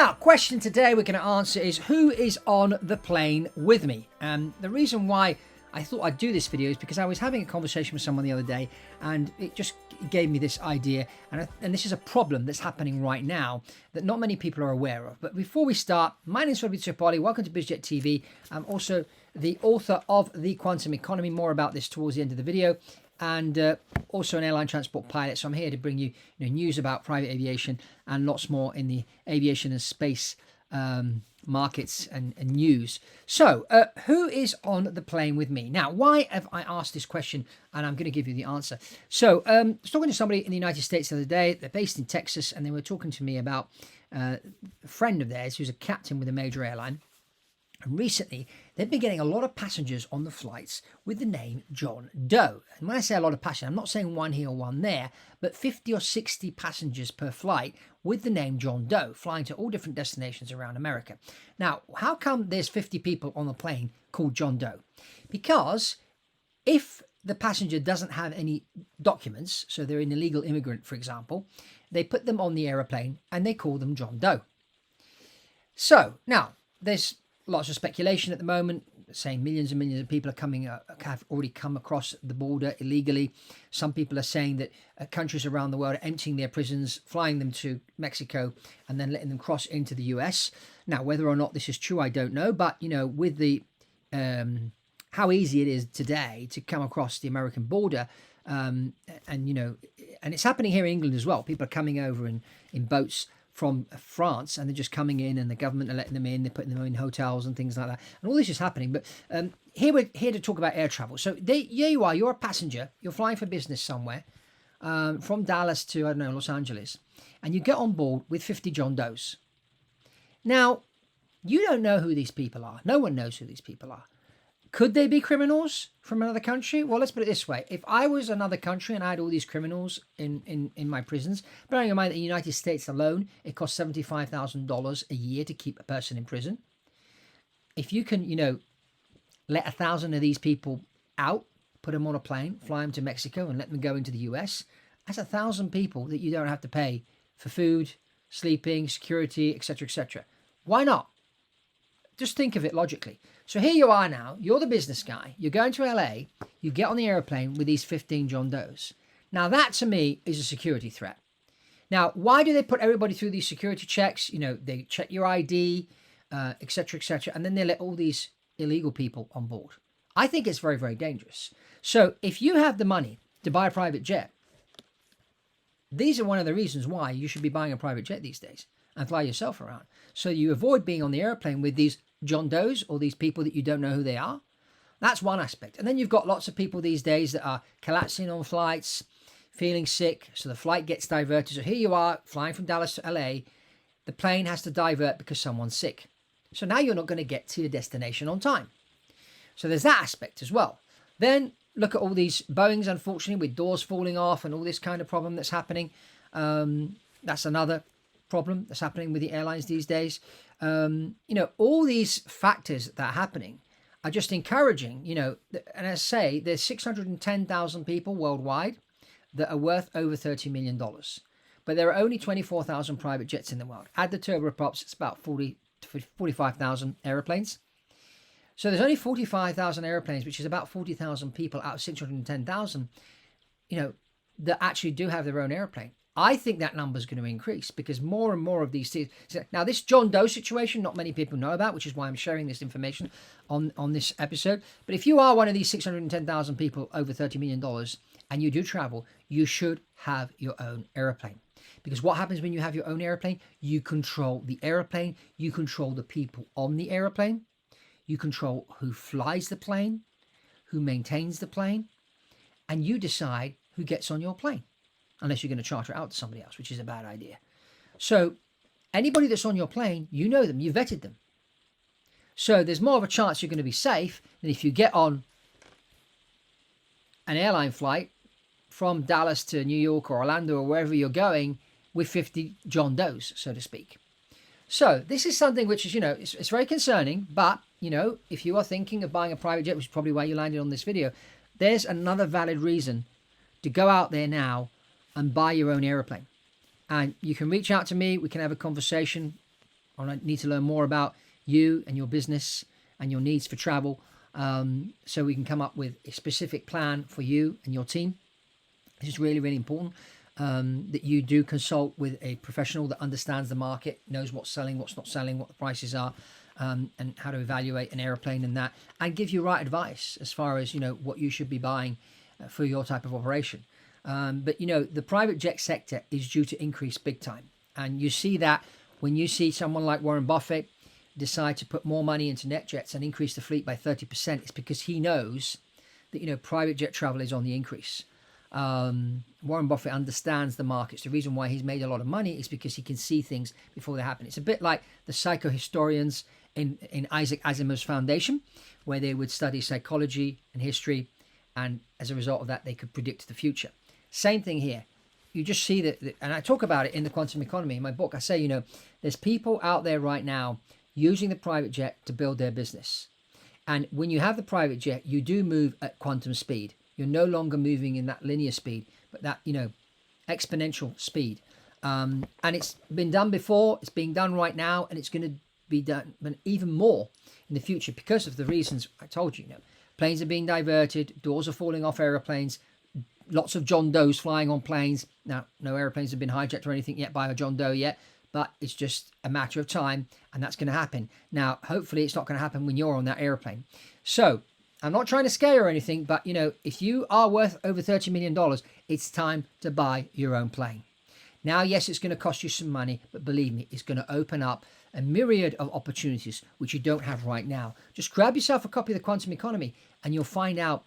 Now, question today we're going to answer is who is on the plane with me? And the reason why I thought I'd do this video is because I was having a conversation with someone the other day and it just gave me this idea. And this is a problem that's happening right now that not many people are aware of. But before we start, my name is Fabrizio. Welcome to BizJet TV. I'm also the author of The Quantum Economy. More about this towards the end of the video. And also an airline transport pilot. So I'm here to bring you, news about private aviation and lots more in the aviation and space markets and news. So who is on the plane with me? Now, why have I asked this question? And I'm going to give you the answer. So I was talking to somebody in the United States the other day. They're based in Texas, and they were talking to me about a friend of theirs who's a captain with a major airline. And recently, they've been getting a lot of passengers on the flights with the name John Doe. And when I say a lot of passengers, I'm not saying one here or one there, but 50 or 60 passengers per flight with the name John Doe, flying to all different destinations around America. Now, how come there's 50 people on the plane called John Doe? Because if the passenger doesn't have any documents, so they're an illegal immigrant, for example, they put them on the aeroplane and they call them John Doe. So, now, there's lots of speculation at the moment, saying millions and millions of people are have already come across the border illegally. Some people are saying that countries around the world are emptying their prisons, flying them to Mexico, and then letting them cross into the US. Now, whether or not this is true, I don't know. But, with the how easy it is today to come across the American border, and it's happening here in England as well. People are coming over in boats from France, and they're just coming in, and the government are letting them in. They're putting them in hotels and things like that, and all this is happening. But here we're here to talk about air travel. So here you are, you're a passenger, you're flying for business somewhere, from Dallas to, I don't know, Los Angeles, and you get on board with 50 John Does. Now, you don't know who these people are. No one knows who these people are. Could they be criminals from another country? Well, let's put it this way. If I was another country and I had all these criminals in my prisons, bearing in mind that in the United States alone, it costs $75,000 a year to keep a person in prison. If you can, let 1,000 of these people out, put them on a plane, fly them to Mexico and let them go into the US, that's 1,000 people that you don't have to pay for food, sleeping, security, etc., etc. Why not? Just think of it logically. So here you are now, you're the business guy, you're going to LA, you get on the airplane with these 15 John Does. Now that to me is a security threat. Now, why do they put everybody through these security checks? They check your ID, etc., and then they let all these illegal people on board. I think it's very, very dangerous. So if you have the money to buy a private jet, these are one of the reasons why you should be buying a private jet these days and fly yourself around. So you avoid being on the airplane with these John Does or these people that you don't know who they are. That's one aspect. And then you've got lots of people these days that are collapsing on flights, feeling sick, so the flight gets diverted. So here you are flying from Dallas to LA. The plane has to divert because someone's sick. So now you're not going to get to your destination on time. So there's that aspect as well. Then look at all these Boeings, unfortunately, with doors falling off and all this kind of problem that's happening. That's another problem that's happening with the airlines these days. All these factors that are happening are just encouraging, and as I say, there's 610,000 people worldwide that are worth over $30 million. But there are only 24,000 private jets in the world. Add the turboprops, it's about 40 to 45,000 airplanes. So there's only 45,000 airplanes, which is about 40,000 people out of 610,000, that actually do have their own airplane. I think that number is going to increase because more and more of these things. Now, this John Doe situation, not many people know about, which is why I'm sharing this information on this episode. But if you are one of these 610,000 people over $30 million and you do travel, you should have your own airplane. Because what happens when you have your own airplane? You control the airplane. You control the people on the airplane. You control who flies the plane, who maintains the plane, and you decide who gets on your plane. Unless you're going to charter it out to somebody else, which is a bad idea. So anybody that's on your plane, you know them, you vetted them. So there's more of a chance you're going to be safe than if you get on an airline flight from Dallas to New York or Orlando or wherever you're going with 50 John Does, so to speak. So this is something which is, it's very concerning. But, if you are thinking of buying a private jet, which is probably why you landed on this video, there's another valid reason to go out there now and buy your own airplane. And you can reach out to me. We can have a conversation I need to learn more about you and your business and your needs for travel, so we can come up with a specific plan for you and your team. This is really, really important, that you do consult with a professional that understands the market, knows what's selling, what's not selling, what the prices are, and how to evaluate an aeroplane and give you right advice as far as, what you should be buying for your type of operation. But the private jet sector is due to increase big time. And you see that when you see someone like Warren Buffett decide to put more money into net jets and increase the fleet by 30%, it's because he knows that, private jet travel is on the increase. Warren Buffett understands the markets. The reason why he's made a lot of money is because he can see things before they happen. It's a bit like the psychohistorians in Isaac Asimov's foundation, where they would study psychology and history, and as a result of that, they could predict the future. Same thing here. You just see that, and I talk about it in the Quantum Economy. In my book, I say, there's people out there right now using the private jet to build their business. And when you have the private jet, you do move at quantum speed. You're no longer moving in that linear speed, but that, exponential speed. And it's been done before, it's being done right now, and it's going to be done even more in the future because of the reasons I told you. Planes are being diverted, doors are falling off aeroplanes, lots of John Does flying on planes. Now, no airplanes have been hijacked or anything yet by a John Doe yet, but it's just a matter of time, and that's going to happen. Now, hopefully it's not going to happen when you're on that airplane. So, I'm not trying to scare you or anything, but, if you are worth over $30 million, it's time to buy your own plane. Now, yes, it's going to cost you some money, but believe me, it's going to open up a myriad of opportunities which you don't have right now. Just grab yourself a copy of the Quantum Economy, and you'll find out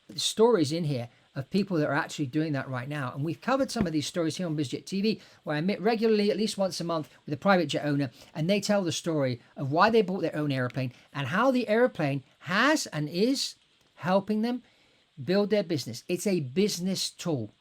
the stories in here of people that are actually doing that right now. And we've covered some of these stories here on BizJet TV, where I meet regularly, at least once a month, with a private jet owner, and they tell the story of why they bought their own airplane and how the airplane has and is helping them build their business. It's a business tool,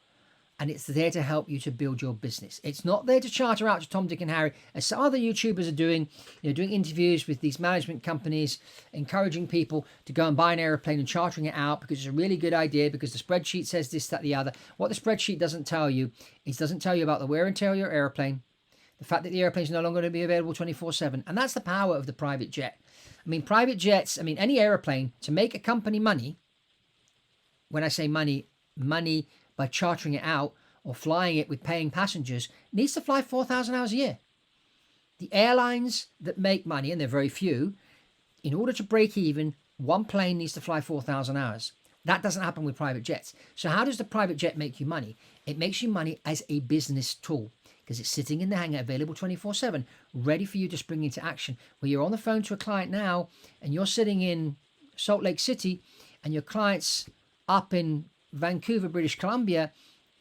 and it's there to help you to build your business. It's not there to charter out to Tom, Dick, and Harry, as some other YouTubers are doing, doing interviews with these management companies, encouraging people to go and buy an airplane and chartering it out because it's a really good idea, because the spreadsheet says this, that, the other. What the spreadsheet doesn't tell you is doesn't tell you about the wear and tear of your airplane, the fact that the airplane is no longer going to be available 24/7. And that's the power of the private jet. Private jets, any airplane, to make a company money, when I say money by chartering it out or flying it with paying passengers, needs to fly 4,000 hours a year. The airlines that make money, and they're very few, in order to break even, one plane needs to fly 4,000 hours. That doesn't happen with private jets. So how does the private jet make you money? It makes you money as a business tool, because it's sitting in the hangar, available 24/7, ready for you to spring into action. Where you're on the phone to a client now, and you're sitting in Salt Lake City, and your client's up in Vancouver, British Columbia,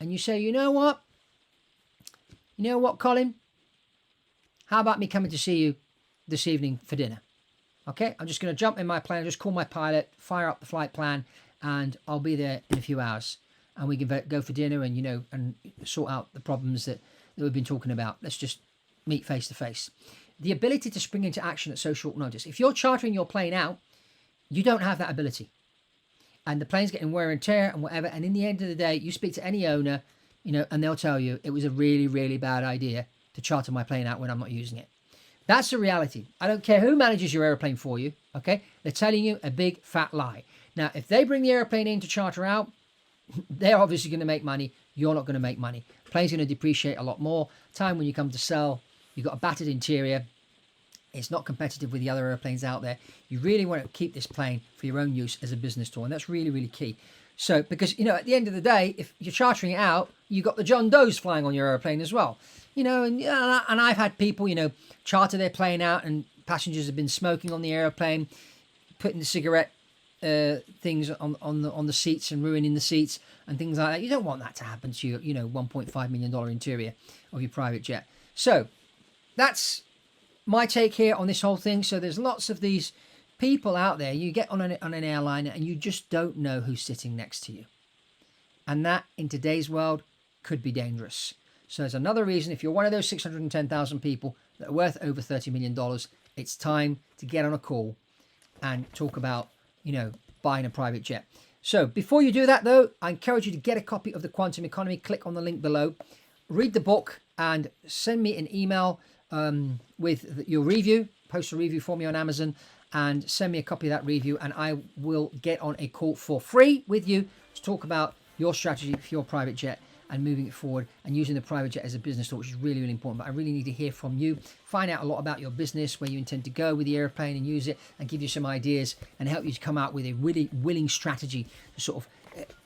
and you say, you know what, Colin, how about me coming to see you this evening for dinner? Okay, I'm just going to jump in my plane, just call my pilot, fire up the flight plan, and I'll be there in a few hours, and we can go for dinner and and sort out the problems that we've been talking about. Let's just meet face to face. The ability to spring into action at so short notice. If you're chartering your plane out, you don't have that ability. And the plane's getting wear and tear and whatever. And in the end of the day, you speak to any owner, and they'll tell you it was a really, really bad idea to charter my plane out when I'm not using it. That's the reality. I don't care who manages your airplane for you, okay? They're telling you a big fat lie. Now, if they bring the airplane in to charter out, they're obviously going to make money. You're not going to make money. The plane's going to depreciate a lot more. Time when you come to sell, you've got a battered interior. It's not competitive with the other airplanes out there. You really want to keep this plane for your own use as a business tool, and that's really, really key. So, because, at the end of the day, if you're chartering it out, you've got the John Does flying on your airplane as well. And I've had people, charter their plane out, and passengers have been smoking on the airplane, putting the cigarette things on the seats and ruining the seats and things like that. You don't want that to happen to your, $1.5 million interior of your private jet. So, that's my take here on this whole thing. So there's lots of these people out there. You get on an airliner and you just don't know who's sitting next to you. And that, in today's world, could be dangerous. So there's another reason, if you're one of those 610,000 people that are worth over $30 million, it's time to get on a call and talk about, buying a private jet. So before you do that, though, I encourage you to get a copy of The Quantum Economy. Click on the link below, read the book, and send me an email with your review. Post a review for me on Amazon and send me a copy of that review, and I will get on a call for free with you to talk about your strategy for your private jet and moving it forward and using the private jet as a business tool, which is really, really important. But I really need to hear from you, find out a lot about your business, where you intend to go with the airplane and use it, and give you some ideas and help you to come out with a really willing strategy to sort of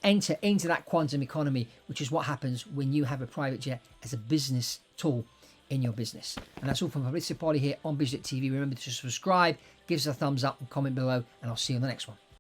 enter into that quantum economy, which is what happens when you have a private jet as a business tool in your business. And that's all from Fabrizio here on BizJet TV. Remember to subscribe, give us a thumbs up and comment below, and I'll see you on the next one.